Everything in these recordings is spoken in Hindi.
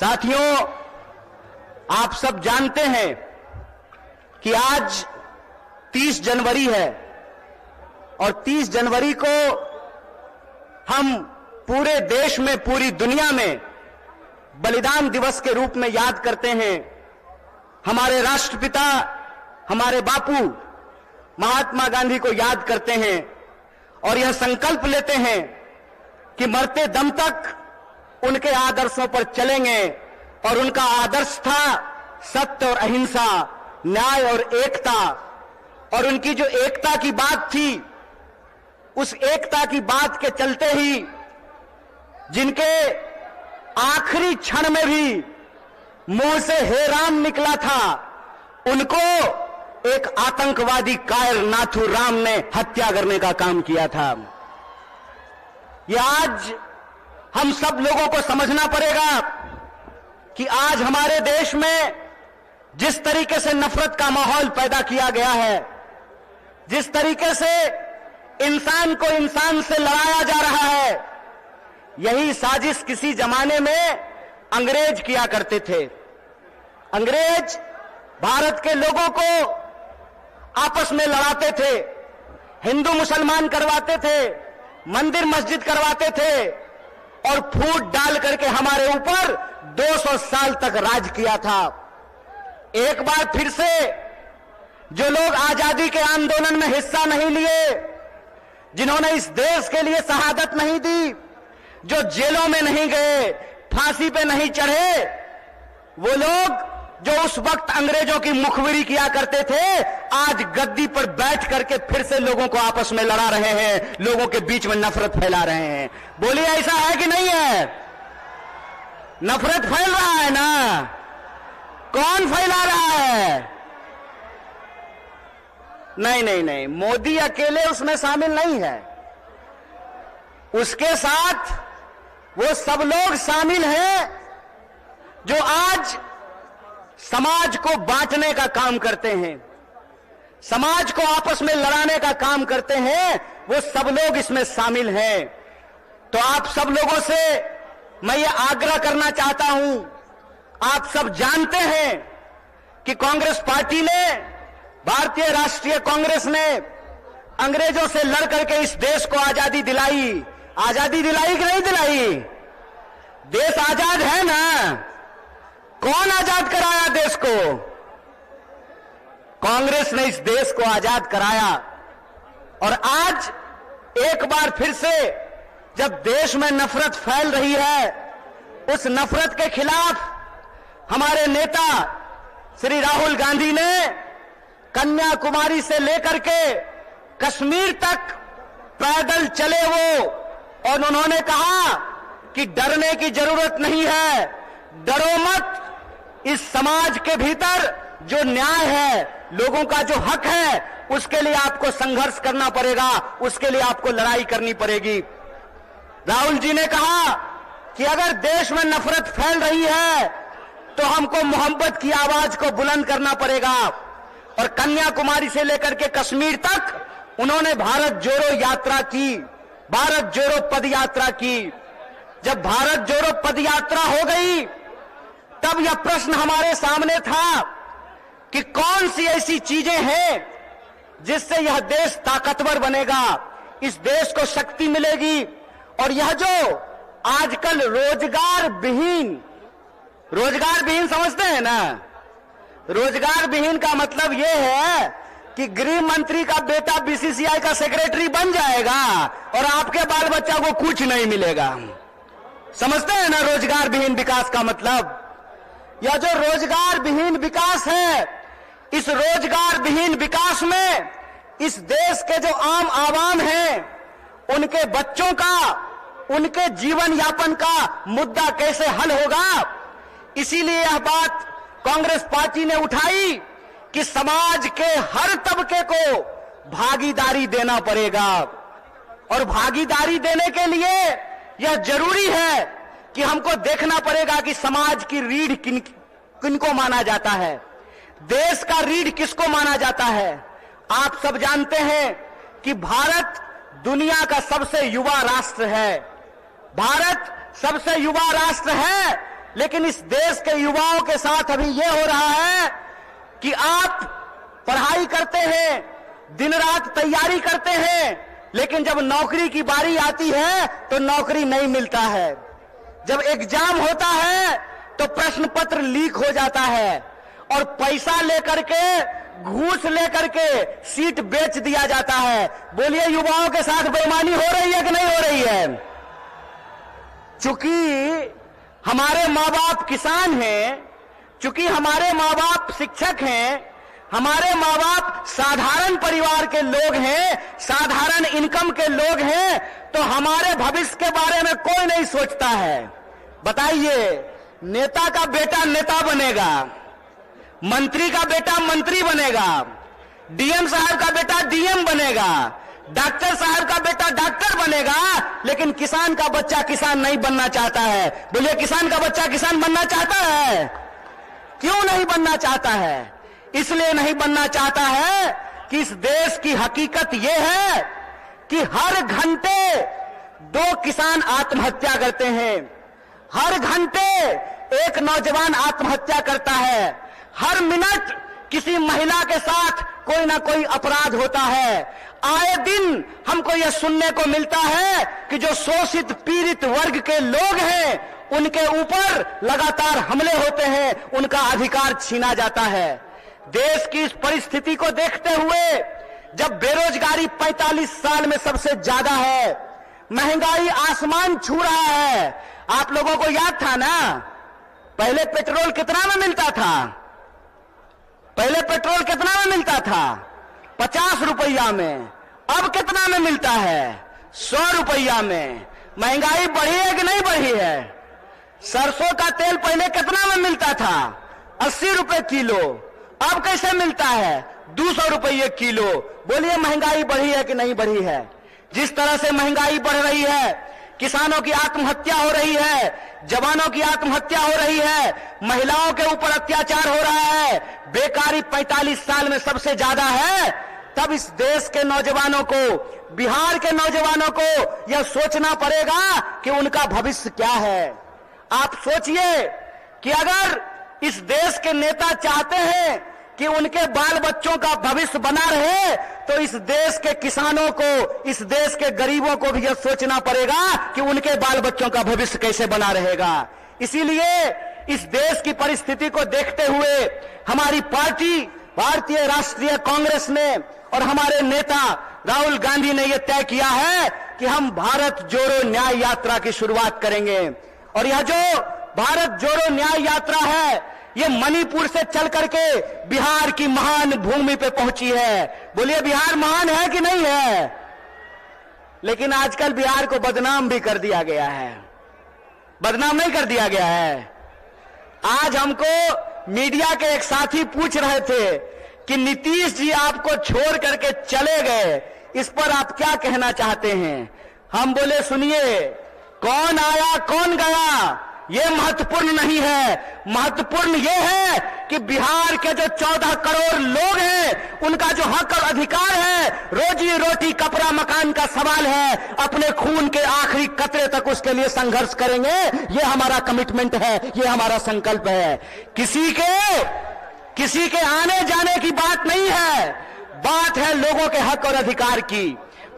साथियों, आप सब जानते हैं कि आज 30 जनवरी है और 30 जनवरी को हम पूरे देश में, पूरी दुनिया में बलिदान दिवस के रूप में याद करते हैं। हमारे राष्ट्रपिता, हमारे बापू महात्मा गांधी को याद करते हैं और यह संकल्प लेते हैं कि मरते दम तक उनके आदर्शों पर चलेंगे। और उनका आदर्श था सत्य और अहिंसा, न्याय और एकता। और उनकी जो एकता की बात थी, उस एकता की बात के चलते ही जिनके आखिरी क्षण में भी मुंह से हे राम निकला था, उनको एक आतंकवादी कायर नाथूराम ने हत्या करने का काम किया था। यह आज हम सब लोगों को समझना पड़ेगा कि आज हमारे देश में जिस तरीके से नफरत का माहौल पैदा किया गया है, जिस तरीके से इंसान को इंसान से लड़ाया जा रहा है, यही साजिश किसी जमाने में अंग्रेज किया करते थे। अंग्रेज भारत के लोगों को आपस में लड़ाते थे, हिंदू मुसलमान करवाते थे, मंदिर मस्जिद करवाते थे और फूट डाल करके हमारे ऊपर 200 साल तक राज किया था। एक बार फिर से जो लोग आजादी के आंदोलन में हिस्सा नहीं लिए, जिन्होंने इस देश के लिए शहादत नहीं दी, जो जेलों में नहीं गए, फांसी पे नहीं चढ़े, वो लोग जो उस वक्त अंग्रेजों की मुखबिरी किया करते थे, आज गद्दी पर बैठ करके फिर से लोगों को आपस में लड़ा रहे हैं, लोगों के बीच में नफरत फैला रहे हैं। बोलिए, ऐसा है कि नहीं है? नफरत फैल रहा है ना? कौन फैला रहा है? नहीं नहीं नहीं, मोदी अकेले उसमें शामिल नहीं है, उसके साथ वो सब लोग शामिल हैं जो आज समाज को बांटने का काम करते हैं, समाज को आपस में लड़ाने का काम करते हैं। वो सब लोग इसमें शामिल हैं। तो आप सब लोगों से मैं ये आग्रह करना चाहता हूं, आप सब जानते हैं कि कांग्रेस पार्टी ने, भारतीय राष्ट्रीय कांग्रेस ने अंग्रेजों से लड़ करके इस देश को आजादी दिलाई। आजादी दिलाई कि नहीं दिलाई? देश आजाद है ना? कौन आजाद कराया देश को? कांग्रेस ने इस देश को आजाद कराया। और आज एक बार फिर से जब देश में नफरत फैल रही है, उस नफरत के खिलाफ हमारे नेता श्री राहुल गांधी ने कन्याकुमारी से लेकर के कश्मीर तक पैदल चले वो, और उन्होंने कहा कि डरने की जरूरत नहीं है, डरो मत। इस समाज के भीतर जो न्याय है, लोगों का जो हक है, उसके लिए आपको संघर्ष करना पड़ेगा, उसके लिए आपको लड़ाई करनी पड़ेगी। राहुल जी ने कहा कि अगर देश में नफरत फैल रही है तो हमको मोहब्बत की आवाज को बुलंद करना पड़ेगा। और कन्याकुमारी से लेकर के कश्मीर तक उन्होंने भारत जोड़ो यात्रा की, भारत जोड़ो पद यात्रा की। जब भारत जोड़ो पद यात्रा हो गई, तब यह प्रश्न हमारे सामने था कि कौन सी ऐसी चीजें हैं जिससे यह देश ताकतवर बनेगा, इस देश को शक्ति मिलेगी। और यह जो आजकल रोजगार विहीन समझते हैं ना? रोजगार विहीन का मतलब यह है कि गृह मंत्री का बेटा बीसीसीआई का सेक्रेटरी बन जाएगा और आपके बाल बच्चा को कुछ नहीं मिलेगा। समझते हैं ना रोजगार विहीन विकास का मतलब? यह जो रोजगार विहीन विकास है, इस रोजगार विहीन विकास में इस देश के जो आम आवाम हैं, उनके बच्चों का, उनके जीवन यापन का मुद्दा कैसे हल होगा? इसीलिए यह बात कांग्रेस पार्टी ने उठाई कि समाज के हर तबके को भागीदारी देना पड़ेगा। और भागीदारी देने के लिए यह जरूरी है कि हमको देखना पड़ेगा कि समाज की रीढ़ किनको माना जाता है, देश का रीढ़ किसको माना जाता है। आप सब जानते हैं कि भारत दुनिया का सबसे युवा राष्ट्र है। भारत सबसे युवा राष्ट्र है लेकिन इस देश के युवाओं के साथ अभी यह हो रहा है कि आप पढ़ाई करते हैं, दिन रात तैयारी करते हैं, लेकिन जब नौकरी की बारी आती है तो नौकरी नहीं मिलता है। जब एग्जाम होता है तो प्रश्न पत्र लीक हो जाता है और पैसा लेकर के, घूस लेकर के सीट बेच दिया जाता है। बोलिए, युवाओं के साथ बेईमानी हो रही है कि नहीं हो रही है? चूंकि हमारे माँ बाप किसान हैं, चूंकि हमारे माँ बाप शिक्षक हैं, हमारे माँ बाप साधारण परिवार के लोग हैं, साधारण इनकम के लोग हैं, तो हमारे भविष्य के बारे में कोई नहीं सोचता है। बताइए, नेता का बेटा नेता बनेगा, मंत्री का बेटा मंत्री बनेगा, डीएम साहब का बेटा डीएम बनेगा, डॉक्टर साहब का बेटा डॉक्टर बनेगा, लेकिन किसान का बच्चा किसान नहीं बनना चाहता है। बोलिए, किसान का बच्चा किसान बनना चाहता है? क्यों नहीं बनना चाहता है? इसलिए नहीं बनना चाहता है कि इस देश की हकीकत यह है कि हर घंटे 2 किसान आत्महत्या करते हैं, हर घंटे एक नौजवान आत्महत्या करता है, हर मिनट किसी महिला के साथ कोई ना कोई अपराध होता है। आए दिन हमको यह सुनने को मिलता है कि जो शोषित पीड़ित वर्ग के लोग हैं उनके ऊपर लगातार हमले होते हैं, उनका अधिकार छीना जाता है। देश की इस परिस्थिति को देखते हुए, जब बेरोजगारी 45 साल में सबसे ज्यादा है, महंगाई आसमान छू रहा है। आप लोगों को याद था ना, पहले पेट्रोल कितना में मिलता था? पहले पेट्रोल कितना में मिलता था? 50 रुपया में। अब कितना में मिलता है? 100 रुपया में। महंगाई बढ़ी है कि नहीं बढ़ी है? सरसों का तेल पहले कितना में मिलता था? 80 रुपए किलो। अब कैसे मिलता है? 200 रुपये किलो। बोलिए, महंगाई बढ़ी है कि नहीं बढ़ी है? जिस तरह से महंगाई बढ़ रही है, किसानों की आत्महत्या हो रही है, जवानों की आत्महत्या हो रही है, महिलाओं के ऊपर अत्याचार हो रहा है, बेकारी 45 साल में सबसे ज्यादा है, तब इस देश के नौजवानों को, बिहार के नौजवानों को यह सोचना पड़ेगा कि उनका भविष्य क्या है। आप सोचिए कि अगर इस देश के नेता चाहते हैं कि उनके बाल बच्चों का भविष्य बना रहे, तो इस देश के किसानों को, इस देश के गरीबों को भी यह सोचना पड़ेगा कि उनके बाल बच्चों का भविष्य कैसे बना रहेगा। इसीलिए इस देश की परिस्थिति को देखते हुए हमारी पार्टी भारतीय राष्ट्रीय कांग्रेस ने और हमारे नेता राहुल गांधी ने यह तय किया है कि हम भारत जोड़ो न्याय यात्रा की शुरुआत करेंगे। और यह जो भारत जोड़ो न्याय यात्रा है, ये मणिपुर से चल करके बिहार की महान भूमि पे पहुंची है। बोलिए, बिहार महान है कि नहीं है? लेकिन आजकल बिहार को बदनाम भी कर दिया गया है। बदनाम नहीं कर दिया गया है? आज हमको मीडिया के एक साथी पूछ रहे थे कि नीतीश जी आपको छोड़ करके चले गए, इस पर आप क्या कहना चाहते हैं? हम बोले, सुनिए, कौन आया कौन गया ये महत्वपूर्ण नहीं है। महत्वपूर्ण ये है कि बिहार के जो 14 करोड़ लोग हैं, उनका जो हक और अधिकार है, रोजी रोटी कपड़ा मकान का सवाल है, अपने खून के आखिरी कतरे तक उसके लिए संघर्ष करेंगे। ये हमारा कमिटमेंट है, ये हमारा संकल्प है। किसी के आने जाने की बात नहीं है, बात है लोगों के हक और अधिकार की,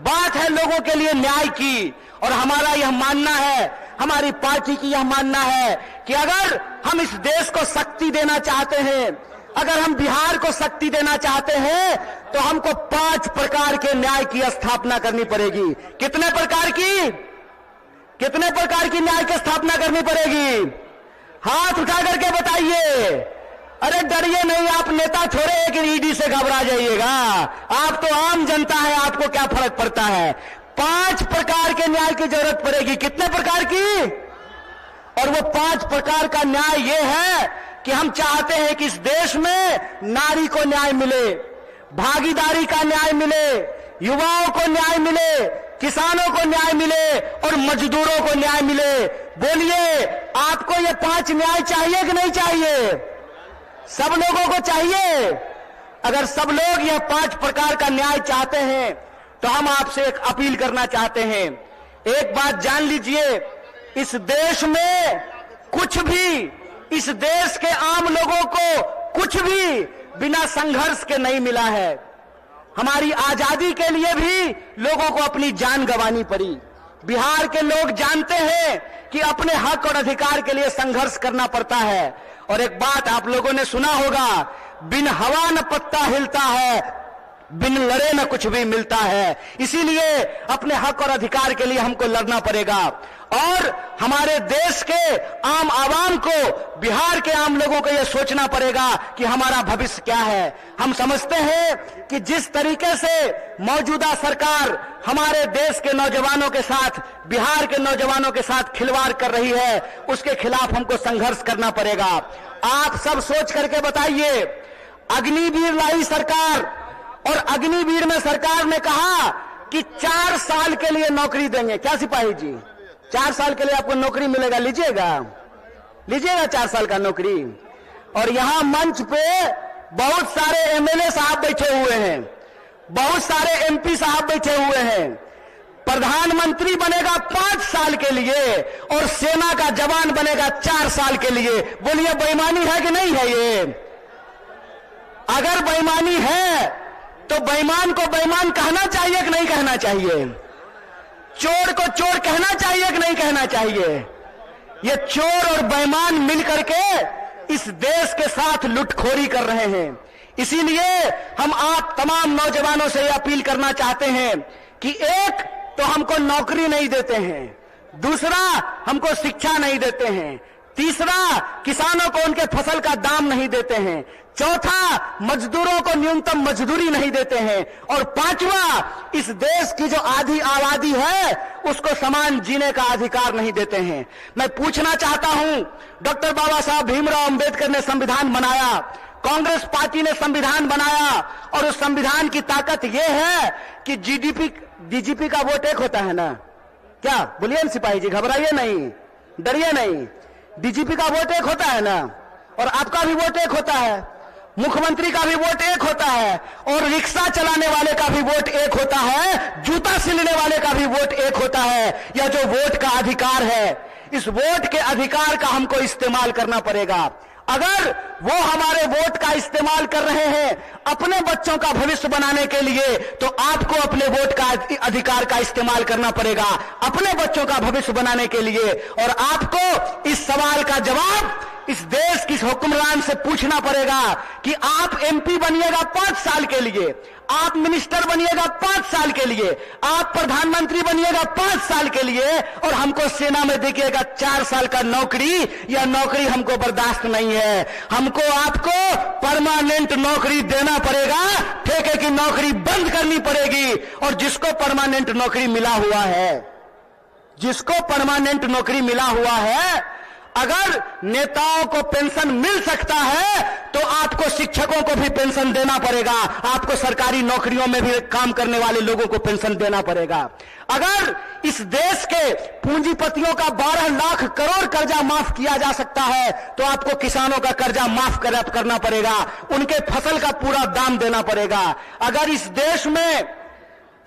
बात है लोगों के लिए न्याय की। और हमारा यह मानना है, हमारी पार्टी की यह मानना है कि अगर हम इस देश को शक्ति देना चाहते हैं, अगर हम बिहार को शक्ति देना चाहते हैं, तो हमको 5 प्रकार के न्याय की स्थापना करनी पड़ेगी। कितने प्रकार की? कितने प्रकार की न्याय की स्थापना करनी पड़ेगी? हाथ उठा करके बताइए। अरे डरिए नहीं, आप नेता छोड़े एक ईडी से घबरा जाइएगा। आप तो आम जनता है, आपको क्या फर्क पड़ता है? 5 प्रकार के न्याय की जरूरत पड़ेगी। कितने प्रकार की? और वो 5 प्रकार का न्याय ये है कि हम चाहते हैं कि इस देश में नारी को न्याय मिले, भागीदारी का न्याय मिले, युवाओं को न्याय मिले, किसानों को न्याय मिले और मजदूरों को न्याय मिले। बोलिए, आपको ये 5 न्याय चाहिए कि नहीं चाहिए? सब लोगों को चाहिए। अगर सब लोग यह 5 प्रकार का न्याय चाहते हैं, तो हम आपसे एक अपील करना चाहते हैं। एक बात जान लीजिए, इस देश में कुछ भी इस देश के आम लोगों को कुछ भी बिना संघर्ष के नहीं मिला है। हमारी आजादी के लिए भी लोगों को अपनी जान गंवानी पड़ी। बिहार के लोग जानते हैं कि अपने हक और अधिकार के लिए संघर्ष करना पड़ता है। और एक बात आप लोगों ने सुना होगा, बिन हवा न पत्ता हिलता है, बिन लड़े न कुछ भी मिलता है। इसीलिए अपने हक और अधिकार के लिए हमको लड़ना पड़ेगा और हमारे देश के आम आवाम को, बिहार के आम लोगों को यह सोचना पड़ेगा कि हमारा भविष्य क्या है। हम समझते हैं कि जिस तरीके से मौजूदा सरकार हमारे देश के नौजवानों के साथ, बिहार के नौजवानों के साथ खिलवाड़ कर रही है, उसके खिलाफ हमको संघर्ष करना पड़ेगा। आप सब सोच करके बताइए, अग्निवीर लाई सरकार और अग्निवीर में सरकार ने कहा कि 4 साल के लिए नौकरी देंगे। क्या सिपाही जी, 4 साल के लिए आपको नौकरी मिलेगा, लीजिएगा 4 साल का नौकरी। और यहां मंच पे बहुत सारे एमएलए साहब बैठे हुए हैं, बहुत सारे एमपी साहब बैठे हुए हैं। प्रधानमंत्री बनेगा 5 साल के लिए और सेना का जवान बनेगा 4 साल के लिए। बोलिए बेईमानी है कि नहीं है? ये अगर बेईमानी है तो बेईमान को बेईमान कहना चाहिए कि नहीं कहना चाहिए? चोर को चोर कहना चाहिए कि नहीं कहना चाहिए? ये चोर और बेईमान मिलकर के इस देश के साथ लुटखोरी कर रहे हैं। इसीलिए हम आप तमाम नौजवानों से यह अपील करना चाहते हैं कि एक तो हमको नौकरी नहीं देते हैं, दूसरा हमको शिक्षा नहीं देते हैं, तीसरा किसानों को उनके फसल का दाम नहीं देते हैं, चौथा मजदूरों को न्यूनतम मजदूरी नहीं देते हैं, और पांचवा इस देश की जो आधी आबादी है उसको समान जीने का अधिकार नहीं देते हैं। मैं पूछना चाहता हूं, डॉक्टर बाबा साहब भीमराव अंबेडकर ने संविधान बनाया, कांग्रेस पार्टी ने संविधान बनाया, और उस संविधान की ताकत यह है कि डीजीपी का वोट एक होता है ना? क्या बोलिए ना सिपाही जी, घबराइए नहीं, डरिए नहीं। डीजीपी का वोट एक होता है ना, और आपका भी वोट एक होता है, मुख्यमंत्री का भी वोट एक होता है, और रिक्शा चलाने वाले का भी वोट एक होता है, जूता सिलने वाले का भी वोट एक होता है। यह जो वोट का अधिकार है, इस वोट के अधिकार का हमको इस्तेमाल करना पड़ेगा। अगर वो हमारे वोट का इस्तेमाल कर रहे हैं अपने बच्चों का भविष्य बनाने के लिए, तो आपको अपने वोट का अधिकार का इस्तेमाल करना पड़ेगा अपने बच्चों का भविष्य बनाने के लिए। और आपको इस सवाल का जवाब इस देश की हुक्मरान से पूछना पड़ेगा कि आप एमपी बनिएगा 5 साल के लिए, आप मिनिस्टर बनिएगा 5 साल के लिए, आप प्रधानमंत्री बनिएगा 5 साल के लिए, और हमको सेना में देखिएगा 4 साल का नौकरी। यह नौकरी हमको बर्दाश्त नहीं है। हमको आपको परमानेंट नौकरी देना पड़ेगा, ठेके की नौकरी बंद करनी पड़ेगी। और जिसको परमानेंट नौकरी मिला हुआ है, जिसको परमानेंट नौकरी मिला हुआ है, अगर नेताओं को पेंशन मिल सकता है तो आपको शिक्षकों को भी पेंशन देना पड़ेगा, आपको सरकारी नौकरियों में भी काम करने वाले लोगों को पेंशन देना पड़ेगा। अगर इस देश के पूंजीपतियों का 12 लाख करोड़ कर्जा माफ किया जा सकता है तो आपको किसानों का कर्जा माफ करना पड़ेगा, उनके फसल का पूरा दाम देना पड़ेगा। अगर इस देश में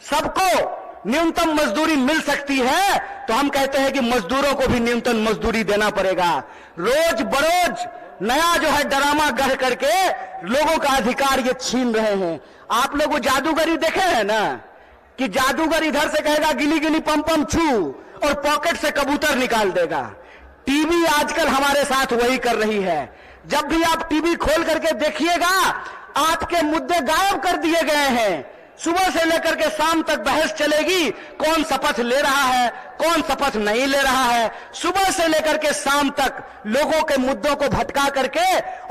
सबको न्यूनतम मजदूरी मिल सकती है तो हम कहते हैं कि मजदूरों को भी न्यूनतम मजदूरी देना पड़ेगा। रोज बरोज नया जो है ड्रामा गढ़ करके लोगों का अधिकार ये छीन रहे हैं। आप लोग वो जादूगरी देखे हैं ना, कि जादूगर इधर से कहेगा गिली गिली पम पम छू और पॉकेट से कबूतर निकाल देगा। टीवी आजकल हमारे साथ वही कर रही है। जब भी आप टीवी खोल करके देखिएगा, आपके मुद्दे गायब कर दिए गए हैं। सुबह से लेकर के शाम तक बहस चलेगी, कौन शपथ ले रहा है, कौन शपथ नहीं ले रहा है। सुबह से लेकर के शाम तक लोगों के मुद्दों को भटका करके,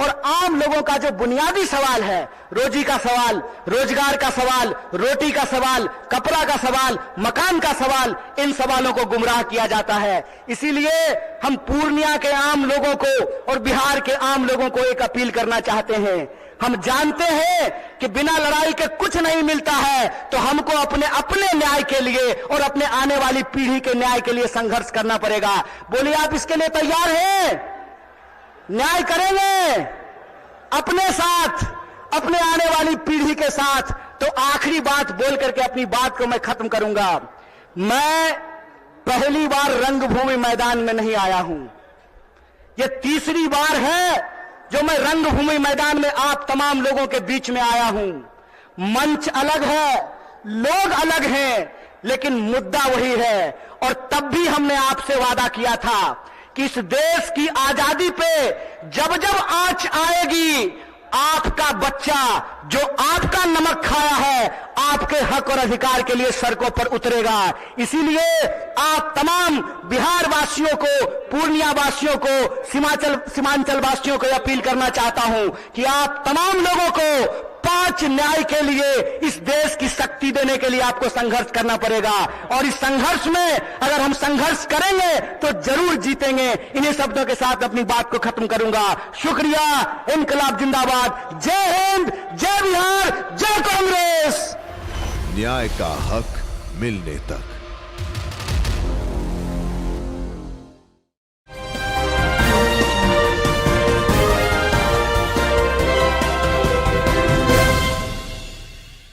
और आम लोगों का जो बुनियादी सवाल है, रोजी का सवाल, रोजगार का सवाल, रोटी का सवाल, कपड़ा का सवाल, मकान का सवाल, इन सवालों को गुमराह किया जाता है। इसीलिए हम पूर्णिया के आम लोगों को और बिहार के आम लोगों को एक अपील करना चाहते हैं। हम जानते हैं कि बिना लड़ाई के कुछ नहीं मिलता है, तो हमको अपने न्याय के लिए और अपने आने वाली पीढ़ी के न्याय के लिए संघर्ष करना पड़ेगा। बोलिए, आप इसके लिए तैयार हैं? न्याय करेंगे अपने साथ, अपने आने वाली पीढ़ी के साथ। तो आखिरी बात बोल करके अपनी बात को मैं खत्म करूंगा। मैं पहली बार रंगभूमि मैदान में नहीं आया हूं। ये तीसरी बार है जो मैं रंगभूमि मैदान में आप तमाम लोगों के बीच में आया हूं। मंच अलग है, लोग अलग हैं, लेकिन मुद्दा वही है। और तब भी हमने आपसे वादा किया था कि इस देश की आजादी पे जब जब आंच आएगी, आपका बच्चा जो आपका नमक खाया है, आपके हक और अधिकार के लिए सड़कों पर उतरेगा। इसीलिए आप तमाम बिहार वासियों को, पूर्णिया वासियों को, सीमांचल वासियों को अपील करना चाहता हूं कि आप तमाम लोगों को 5 न्याय के लिए, इस देश की शक्ति देने के लिए आपको संघर्ष करना पड़ेगा। और इस संघर्ष में अगर हम संघर्ष करेंगे तो जरूर जीतेंगे। इन्हीं शब्दों के साथ अपनी बात को खत्म करूंगा। शुक्रिया। इनकलाब जिंदाबाद। जय हिंद, जय बिहार, जय कांग्रेस। न्याय का हक मिलने तक।